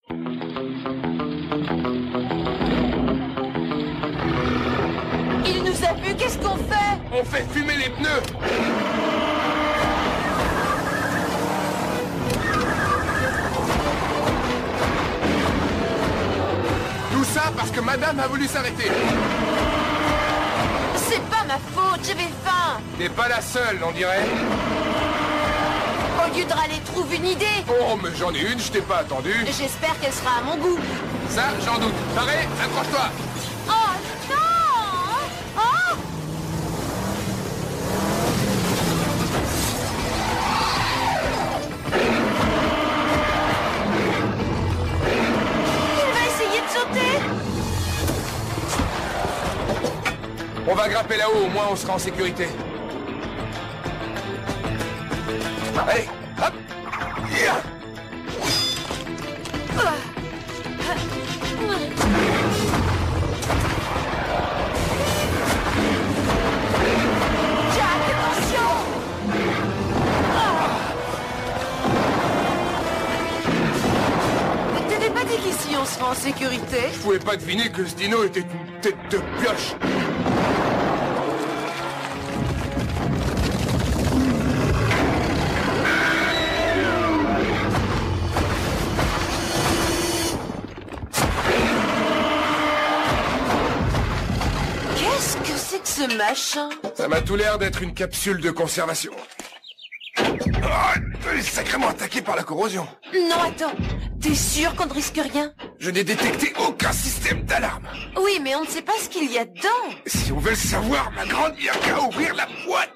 Il nous a vus, qu'est-ce qu'on fait? On fait fumer les pneus. Tout ça parce que madame a voulu s'arrêter. C'est pas ma faute, j'avais faim. T'es pas la seule, on dirait. Au lieu de râler, trouve une idée. Oh, mais j'en ai une, je t'ai pas attendu. J'espère qu'elle sera à mon goût. Ça, j'en doute. Paré, accroche-toi. Oh non! Oh! Il va essayer de sauter. On va grimper là-haut, au moins on sera en sécurité. Allez, hop. Yeah. Jack, attention! T'avais pas dit qu'ici on serait en sécurité? Je pouvais pas deviner que ce dino était une tête de pioche. Qu'est-ce que c'est que ce machin? Ça m'a tout l'air d'être une capsule de conservation. Ah, elle est sacrément attaquée par la corrosion. Non, attends. T'es sûr qu'on ne risque rien? Je n'ai détecté aucun système d'alarme. Oui, mais on ne sait pas ce qu'il y a dedans. Si on veut le savoir, ma grande, il n'y a qu'à ouvrir la boîte.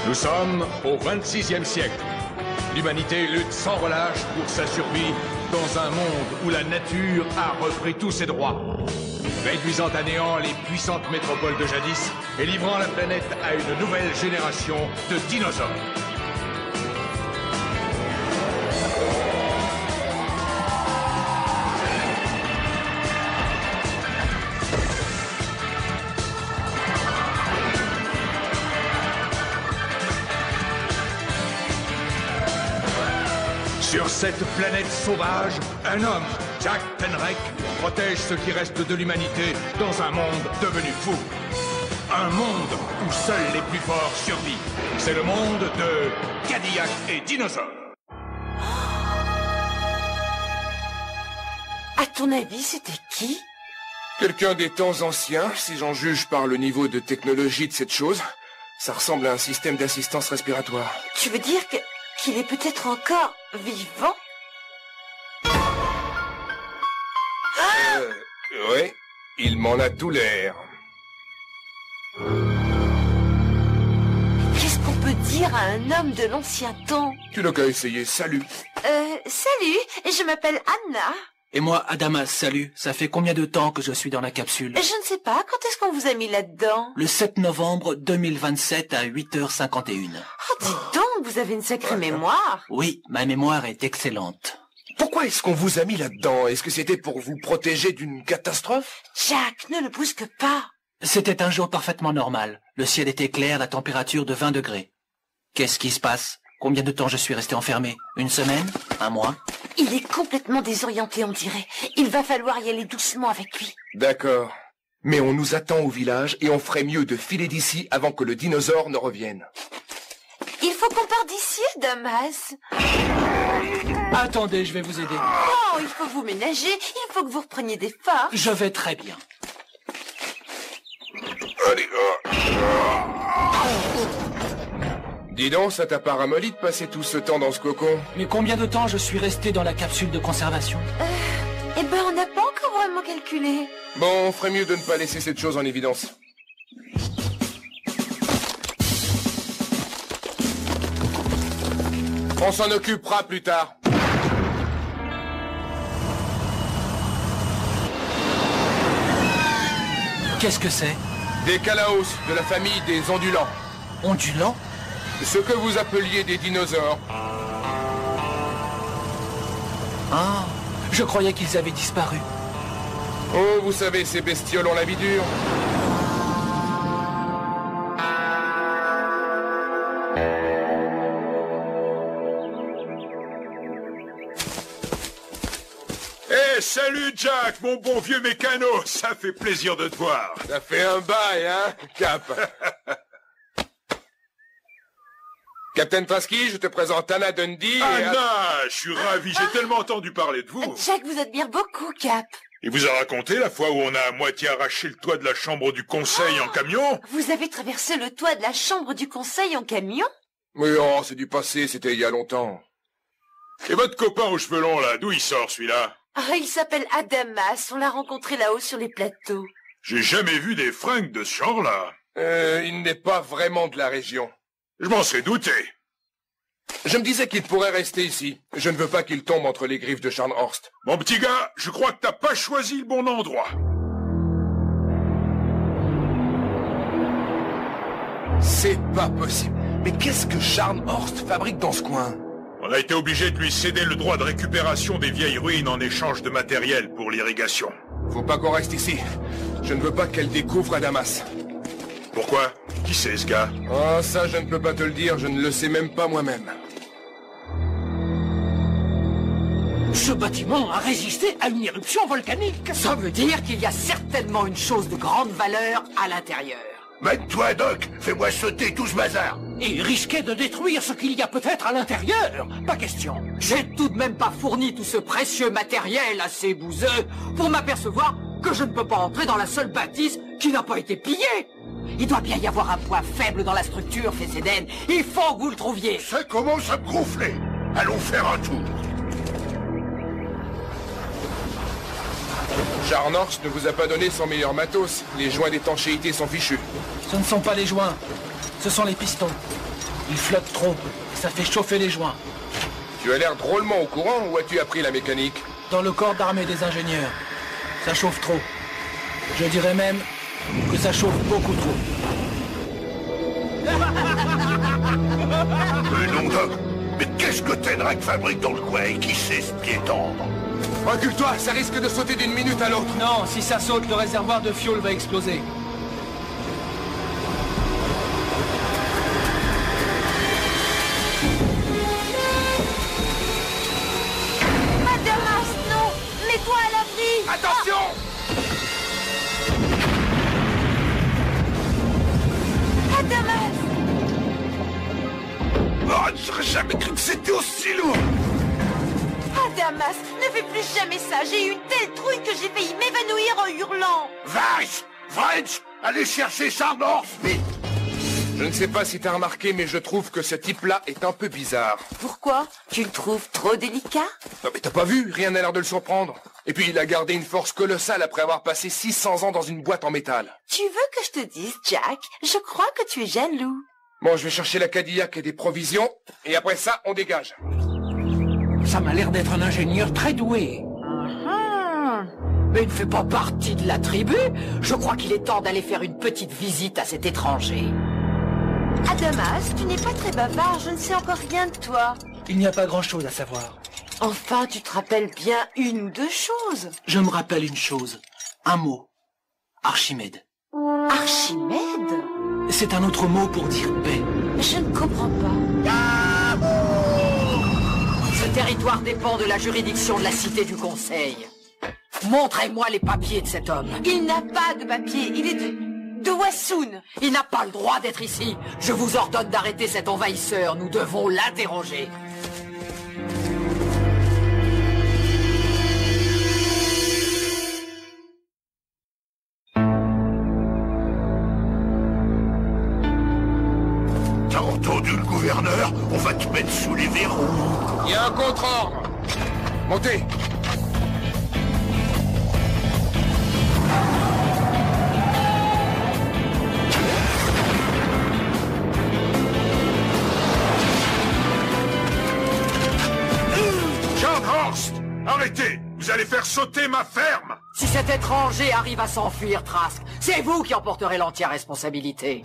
Nous sommes au 26e siècle. L'humanité lutte sans relâche pour sa survie dans un monde où la nature a repris tous ses droits, réduisant à néant les puissantes métropoles de jadis et livrant la planète à une nouvelle génération de dinosaures. Sur cette planète sauvage, un homme, Jack Penrek, protège ce qui reste de l'humanité dans un monde devenu fou. Un monde où seuls les plus forts survivent. C'est le monde de Cadillac et Dinosaures. À ton avis, c'était qui? Quelqu'un des temps anciens, si j'en juge par le niveau de technologie de cette chose. Ça ressemble à un système d'assistance respiratoire. Tu veux dire qu'il est peut-être encore vivant? Ouais, il m'en a tout l'air. Qu'est-ce qu'on peut dire à un homme de l'ancien temps? Tu n'as qu'à essayer, salut. Salut, je m'appelle Anna. Et moi, Adamas, salut. Ça fait combien de temps que je suis dans la capsule? Je ne sais pas, quand est-ce qu'on vous a mis là-dedans? Le 7 novembre 2027 à 8h51. Oh, dis donc, vous avez une sacrée mémoire. Oui, ma mémoire est excellente. Pourquoi est-ce qu'on vous a mis là-dedans? Est-ce que c'était pour vous protéger d'une catastrophe? Jack, ne le brusque pas. C'était un jour parfaitement normal. Le ciel était clair, la température de 20 degrés. Qu'est-ce qui se passe? Combien de temps je suis resté enfermé? Une semaine? Un mois? Il est complètement désorienté, on dirait. Il va falloir y aller doucement avec lui. D'accord. Mais on nous attend au village et on ferait mieux de filer d'ici avant que le dinosaure ne revienne. Il faut qu'on parte d'ici, Damas. Attendez, je vais vous aider. Oh, il faut vous ménager. Il faut que vous repreniez des forces. Je vais très bien. Allez, Dis donc, ça t'a pas ramolli de passer tout ce temps dans ce cocon? Mais combien de temps je suis resté dans la capsule de conservation? Eh ben, on n'a pas encore vraiment calculé. Bon, on ferait mieux de ne pas laisser cette chose en évidence. On s'en occupera plus tard. Qu'est-ce que c'est? Des Kalaos, de la famille des ondulants. Ondulants? Ce que vous appeliez des dinosaures. Ah, je croyais qu'ils avaient disparu. Oh, vous savez, ces bestioles ont la vie dure. Eh, salut Jack, mon bon vieux mécano, ça fait plaisir de te voir. Ça fait un bail, hein, Cap. Captain Traski, je te présente Anna Dundee et... Anna, je suis ravi, j'ai tellement entendu parler de vous. Jack vous admire beaucoup, Cap. Il vous a raconté la fois où on a à moitié arraché le toit de la chambre du conseil en camion? Vous avez traversé le toit de la chambre du conseil en camion? Oui, oh, c'est du passé, c'était il y a longtemps. Et votre copain aux cheveux longs, là, d'où il sort, celui-là? Ah, il s'appelle Adamas, on l'a rencontré là-haut sur les plateaux. J'ai jamais vu des fringues de ce genre-là. Il n'est pas vraiment de la région. Je m'en serais douté. Je me disais qu'il pourrait rester ici. Je ne veux pas qu'il tombe entre les griffes de Scharnhorst. Mon petit gars, je crois que t'as pas choisi le bon endroit. C'est pas possible. Mais qu'est-ce que Scharnhorst fabrique dans ce coin? On a été obligé de lui céder le droit de récupération des vieilles ruines en échange de matériel pour l'irrigation. Faut pas qu'on reste ici. Je ne veux pas qu'elle découvre Adamas. Pourquoi? Qui c'est, ce gars? Oh, ça, je ne peux pas te le dire, je ne le sais même pas moi-même. Ce bâtiment a résisté à une éruption volcanique. Ça veut dire qu'il y a certainement une chose de grande valeur à l'intérieur. Mène-toi, Doc, fais-moi sauter tout ce bazar. Et il risquait de détruire ce qu'il y a peut-être à l'intérieur. Pas question. J'ai tout de même pas fourni tout ce précieux matériel à ces bouseux pour m'apercevoir que je ne peux pas entrer dans la seule bâtisse qui n'a pas été pillée. Il doit bien y avoir un point faible dans la structure, Fessenden. Il faut que vous le trouviez. Ça commence à me gonfler. Allons faire un tour. Scharnhorst ne vous a pas donné son meilleur matos. Les joints d'étanchéité sont fichus. Ce ne sont pas les joints, ce sont les pistons. Ils flottent trop, et ça fait chauffer les joints. Tu as l'air drôlement au courant, ou as-tu appris la mécanique? Dans le corps d'armée des ingénieurs, ça chauffe trop. Je dirais même que ça chauffe beaucoup trop. Non, Doc, mais qu'est-ce que Tenrak fabrique dans le coin et qui sait se piétendre? Recule-toi, ça risque de sauter d'une minute à l'autre. Non, si ça saute, le réservoir de fioul va exploser. Adamas, non! Mets-toi à l'abri! Attention! Adamas! Oh, j'aurais jamais cru que c'était aussi lourd. Adamas, ne fais plus jamais ça! J'ai eu une telle trouille que j'ai failli m'évanouir en hurlant! Weiss, French, allez chercher Scharnhorst, vite. Je ne sais pas si t'as remarqué, mais je trouve que ce type-là est un peu bizarre. Pourquoi? Tu le trouves trop délicat? Non mais t'as pas vu, rien n'a l'air de le surprendre. Et puis il a gardé une force colossale après avoir passé 600 ans dans une boîte en métal. Tu veux que je te dise, Jack? Je crois que tu es jaloux. Bon, je vais chercher la Cadillac et des provisions, et après ça, on dégage. Ça m'a l'air d'être un ingénieur très doué. Mais il ne fait pas partie de la tribu. Je crois qu'il est temps d'aller faire une petite visite à cet étranger. Adamas, tu n'es pas très bavard, je ne sais encore rien de toi. Il n'y a pas grand-chose à savoir. Enfin, tu te rappelles bien une ou deux choses. Je me rappelle une chose. Un mot. Archimède. Archimède? C'est un autre mot pour dire paix. Je ne comprends pas. Ce territoire dépend de la juridiction de la cité du conseil. Montrez-moi les papiers de cet homme. Il n'a pas de papier, il est de Wassoun. Il n'a pas le droit d'être ici. Je vous ordonne d'arrêter cet envahisseur. Nous devons l'interroger. T'as entendu le gouverneur? On va te mettre sous les verrous. Il y a un contre-ordre. Montez. Scharnhorst, arrêtez! Vous allez faire sauter ma ferme! Si cet étranger arrive à s'enfuir, Trask, C'est vous qui en porterez l'entière responsabilité.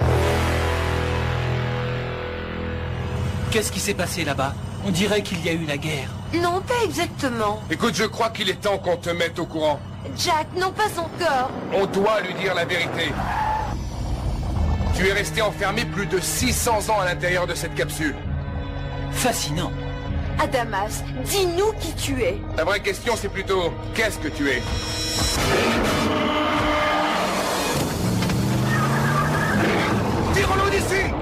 Qu'est-ce qui s'est passé là-bas? On dirait qu'il y a eu la guerre. Non, pas exactement. Écoute, je crois qu'il est temps qu'on te mette au courant. Jack, non pas encore. On doit lui dire la vérité. Tu es resté enfermé plus de 600 ans à l'intérieur de cette capsule. Fascinant. Adamas, dis-nous qui tu es. La vraie question, c'est plutôt, qu'est-ce que tu es? Tire-le d'ici!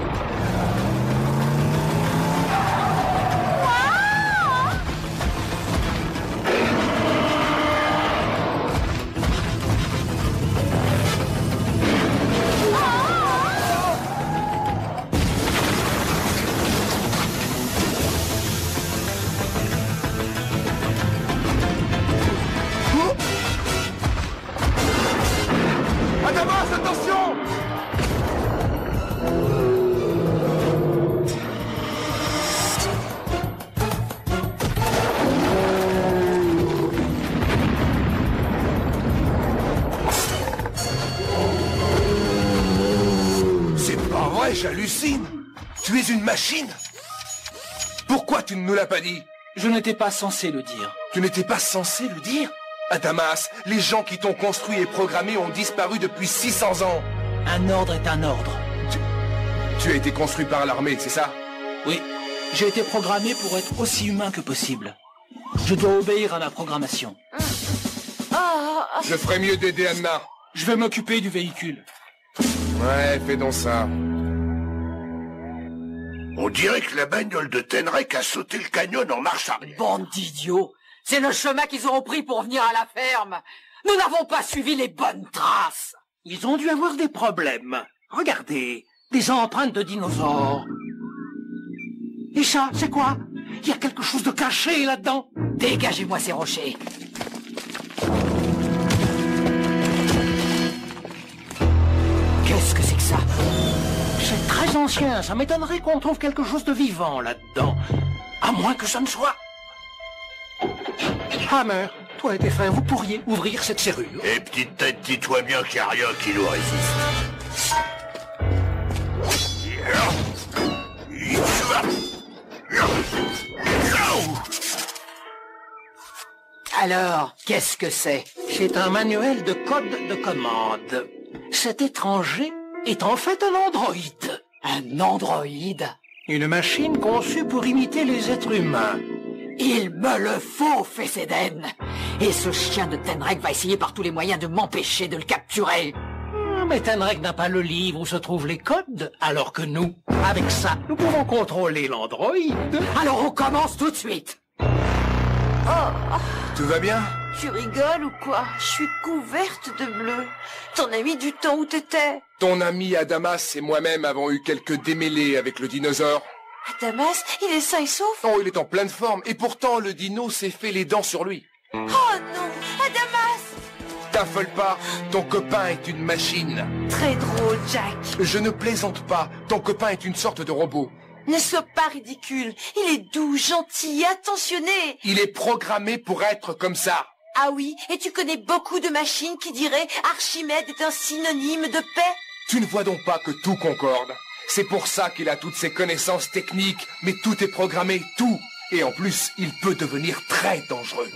Adamas, attention! C'est pas vrai, j'hallucine! Tu es une machine? Pourquoi tu ne nous l'as pas dit? Je n'étais pas censé le dire. Tu n'étais pas censé le dire? Adamas, les gens qui t'ont construit et programmé ont disparu depuis 600 ans. Un ordre est un ordre. Tu as été construit par l'armée, c'est ça? Oui, j'ai été programmé pour être aussi humain que possible. Je dois obéir à ma programmation. Je ferais mieux d'aider Anna. Je vais m'occuper du véhicule. Ouais, fais donc ça. On dirait que la bagnole de Tenrek a sauté le canyon en marche arrière. Bande d'idiots! C'est le chemin qu'ils auront pris pour venir à la ferme. Nous n'avons pas suivi les bonnes traces. Ils ont dû avoir des problèmes. Regardez, des empreintes de dinosaures. Et ça, c'est quoi? Il y a quelque chose de caché là-dedans. Dégagez-moi ces rochers. Qu'est-ce que c'est que ça? C'est très ancien, ça m'étonnerait qu'on trouve quelque chose de vivant là-dedans. À moins que ça ne soit... Hammer, toi et tes frères, vous pourriez ouvrir cette serrure. Et petite tête, dis-toi bien qu'il n'y a rien qui nous résiste. Alors, qu'est-ce que c'est? C'est un manuel de code de commande. Cet étranger est en fait un androïde. Un androïde? Une machine conçue pour imiter les êtres humains. Il me le faut, Fesseden. Et ce chien de Tenrek va essayer par tous les moyens de m'empêcher de le capturer. Mais Tenrek n'a pas le livre où se trouvent les codes, alors que nous, avec ça, nous pouvons contrôler l'androïde. Alors on commence tout de suite. Tout va bien? Tu rigoles ou quoi? Je suis couverte de bleu. T'en as mis du temps où t'étais. Ton ami Adamas et moi-même avons eu quelques démêlés avec le dinosaure. Adamas, il est sain et sauf? Oh, il est en pleine forme, et pourtant le dino s'est fait les dents sur lui. Oh non, Adamas! T'affole pas, ton copain est une machine. Très drôle, Jack. Je ne plaisante pas, ton copain est une sorte de robot. Ne sois pas ridicule. Il est doux, gentil, attentionné. Il est programmé pour être comme ça. Ah oui, et tu connais beaucoup de machines qui diraient Archimède est un synonyme de paix? Tu ne vois donc pas que tout concorde. C'est pour ça qu'il a toutes ses connaissances techniques, mais tout est programmé, tout. Et en plus, il peut devenir très dangereux.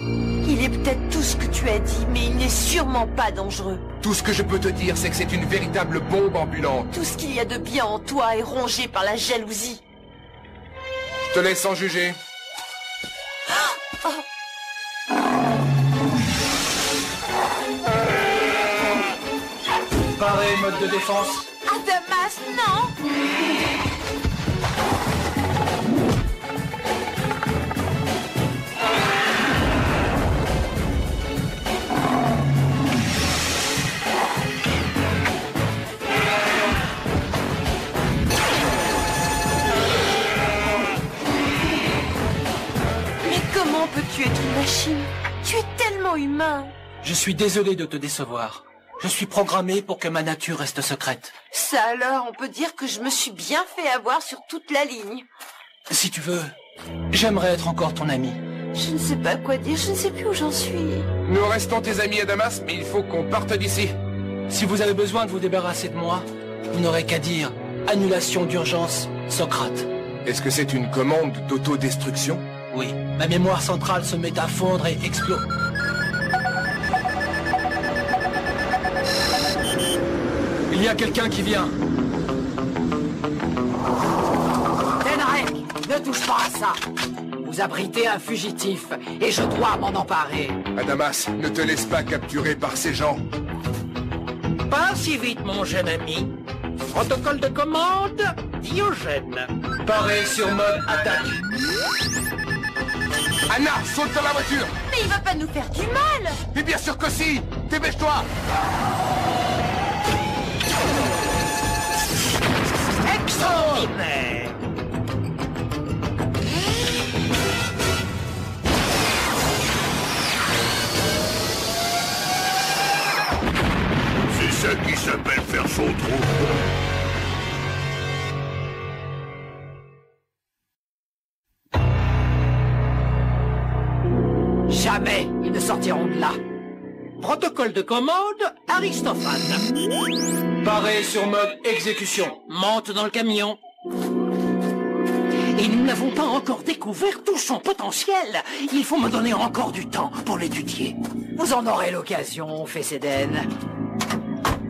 Il est peut-être tout ce que tu as dit, mais il n'est sûrement pas dangereux. Tout ce que je peux te dire, c'est que c'est une véritable bombe ambulante. Tout ce qu'il y a de bien en toi est rongé par la jalousie. Je te laisse en juger. Pareil, mode de défense. Adamas, non! Mais comment peux-tu être une machine? Tu es tellement humain. Je suis désolé de te décevoir. Je suis programmé pour que ma nature reste secrète. Ça alors, on peut dire que je me suis bien fait avoir sur toute la ligne. Si tu veux, j'aimerais être encore ton ami. Je ne sais pas quoi dire, je ne sais plus où j'en suis. Nous restons tes amis, Adamas, mais il faut qu'on parte d'ici. Si vous avez besoin de vous débarrasser de moi, vous n'aurez qu'à dire annulation d'urgence, Socrate. Est-ce que c'est une commande d'autodestruction? Oui, ma mémoire centrale se met à fondre et explose. Il y a quelqu'un qui vient. Tenrek, ne touche pas à ça. Vous abritez un fugitif, et je dois m'en emparer. Adamas, ne te laisse pas capturer par ces gens. Pas si vite, mon jeune ami. Protocole de commande, Diogène. Paré sur mode attaque. Anna, saute dans la voiture! Mais il va pas nous faire du mal! Mais bien sûr que si! Dépêche-toi! Extraordinaire. C'est ça qui s'appelle faire son trou. Jamais ils ne sortiront de là. Protocole de commande, Aristophane. Paré sur mode exécution. Monte dans le camion. Et nous n'avons pas encore découvert tout son potentiel. Il faut me donner encore du temps pour l'étudier. Vous en aurez l'occasion, Fesseden.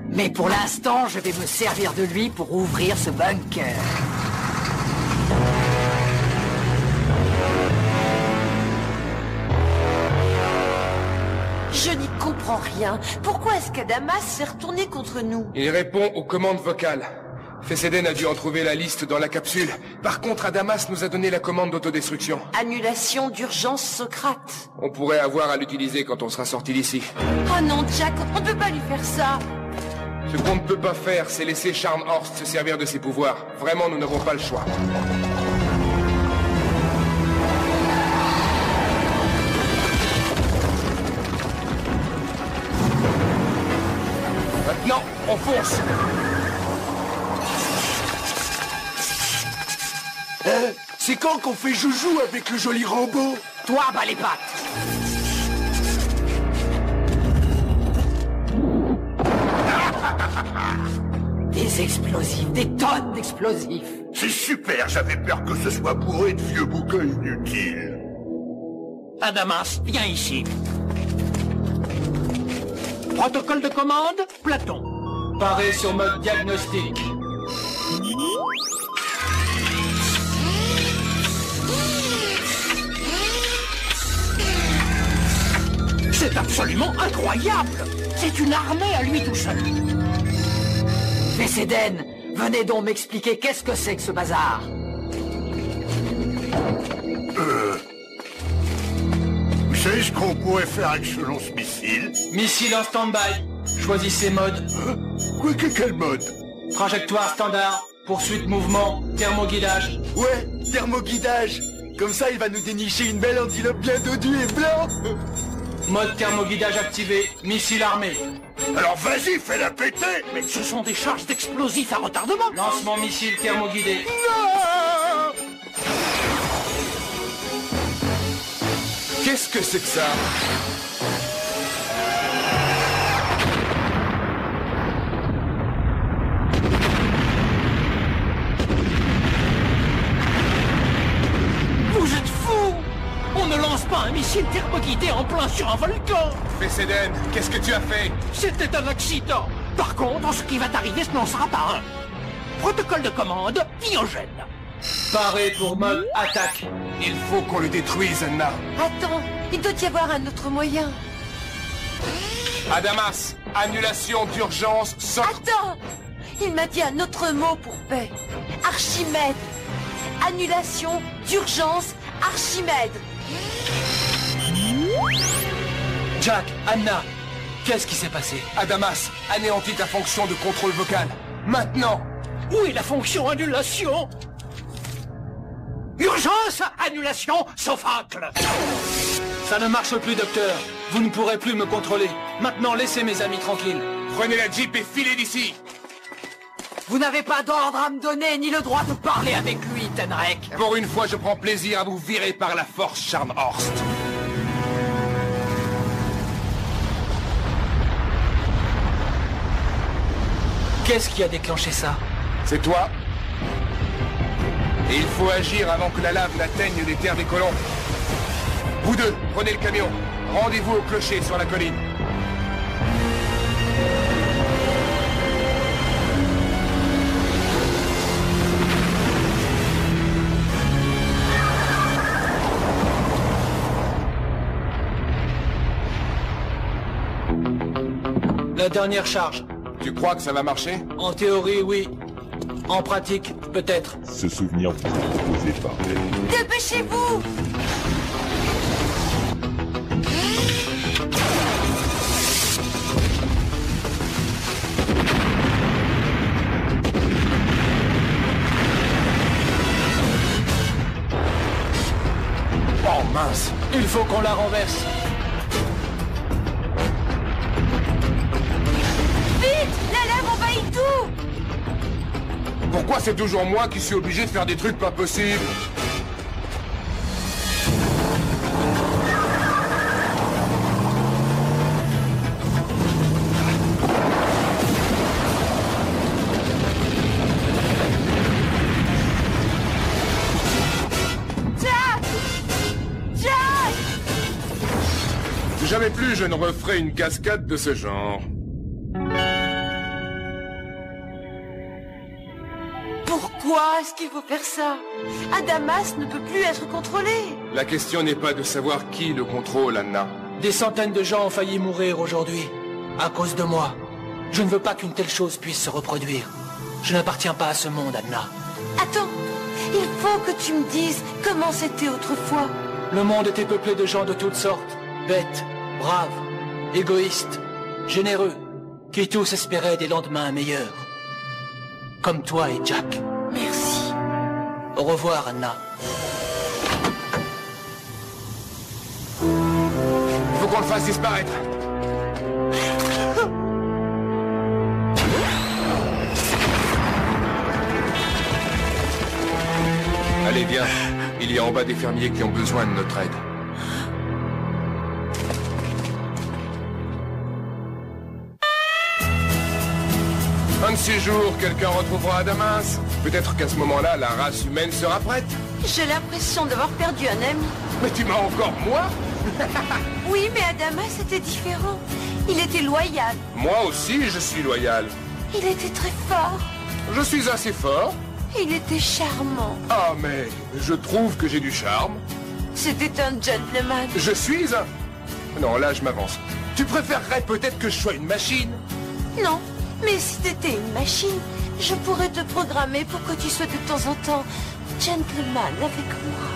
Mais pour l'instant, je vais me servir de lui pour ouvrir ce bunker. Je n'y comprends rien. Pourquoi est-ce qu'Adamas s'est retourné contre nous? Il répond aux commandes vocales. Fesseden a dû en trouver la liste dans la capsule. Par contre, Adamas nous a donné la commande d'autodestruction. Annulation d'urgence Socrate. On pourrait avoir à l'utiliser quand on sera sorti d'ici. Oh non, Jack, on ne peut pas lui faire ça. Ce qu'on ne peut pas faire, c'est laisser Scharnhorst se servir de ses pouvoirs. Vraiment, nous n'avons pas le choix. Maintenant, on fonce! C'est quand qu'on fait joujou avec le joli robot? Toi, bas les pattes. Des explosifs, des tonnes d'explosifs. C'est super, j'avais peur que ce soit bourré de vieux bouquins inutiles. Adamas, viens ici. Protocole de commande, Platon. Paré sur mode diagnostic. C'est absolument incroyable. C'est une armée à lui tout seul. Fesseden, venez donc m'expliquer qu'est-ce que c'est que ce bazar. Vous savez ce qu'on pourrait faire avec ce lance-missile? Missile en stand-by. Choisissez mode. Quoi que quel mode? Trajectoire standard. Poursuite mouvement. Thermoguidage. Ouais, thermoguidage. Comme ça, il va nous dénicher une belle antilope bien dodue et blanc. Mode thermoguidage activé. Missile armé. Alors vas-y, fais-la péter! Mais ce sont des charges d'explosifs à retardement. Lancement missile thermoguidé. Non! Qu'est-ce que c'est que ça? Vous êtes fous! On ne lance pas un missile thermoguidé en plein sur un volcan. Fesseden, qu'est-ce que tu as fait? C'était un accident. Par contre, ce qui va t'arriver, ce n'en sera pas un. Protocole de commande, Diogène. Paré pour mode attaque. Il faut qu'on le détruise, Anna. Attends, il doit y avoir un autre moyen. Adamas, annulation d'urgence, Attends! Il m'a dit un autre mot pour paix. Archimède. Annulation d'urgence, Archimède. Jack, Anna, qu'est-ce qui s'est passé? Adamas, anéantis ta fonction de contrôle vocal. Maintenant! Où est la fonction annulation? Urgence, annulation, Sophacle. Ça ne marche plus, docteur. Vous ne pourrez plus me contrôler. Maintenant, laissez mes amis tranquilles. Prenez la Jeep et filez d'ici! Vous n'avez pas d'ordre à me donner, ni le droit de parler avec lui, Tenrek. Pour une fois, je prends plaisir à vous virer par la force, Scharnhorst. Qu'est-ce qui a déclenché ça? C'est toi. Et il faut agir avant que la lave n'atteigne les terres des colons. Vous deux, prenez le camion. Rendez-vous au clocher sur la colline. La dernière charge. Tu crois que ça va marcher? En théorie, oui. En pratique, peut-être. Ce souvenir vous est proposé par elle. Dépêchez-vous! Oh mince! Il faut qu'on la renverse. Vite! La lave envahit tout! Pourquoi c'est toujours moi qui suis obligé de faire des trucs pas possibles? Jack! Jack! Jamais plus je ne referai une cascade de ce genre. Pourquoi est-ce qu'il faut faire ça? Adamas ne peut plus être contrôlé. La question n'est pas de savoir qui le contrôle, Anna. Des centaines de gens ont failli mourir aujourd'hui. À cause de moi. Je ne veux pas qu'une telle chose puisse se reproduire. Je n'appartiens pas à ce monde, Anna. Attends, il faut que tu me dises comment c'était autrefois. Le monde était peuplé de gens de toutes sortes. Bêtes, braves, égoïstes, généreux, qui tous espéraient des lendemains meilleurs. Comme toi et Jack. Merci. Au revoir, Anna. Faut qu'on le fasse disparaître. Allez, viens. Il y a en bas des fermiers qui ont besoin de notre aide. Un de ces jours, quelqu'un retrouvera Adamas. Peut-être qu'à ce moment-là, la race humaine sera prête. J'ai l'impression d'avoir perdu un ami. Mais tu m'as encore moi? Oui, mais Adamas était différent. Il était loyal. Moi aussi, je suis loyal. Il était très fort. Je suis assez fort. Il était charmant. Ah, mais je trouve que j'ai du charme. C'était un gentleman. Je suis un... Non, là, je m'avance. Tu préférerais peut-être que je sois une machine? Non, mais si t'étais une machine, je pourrais te programmer pour que tu sois de temps en temps gentleman avec moi.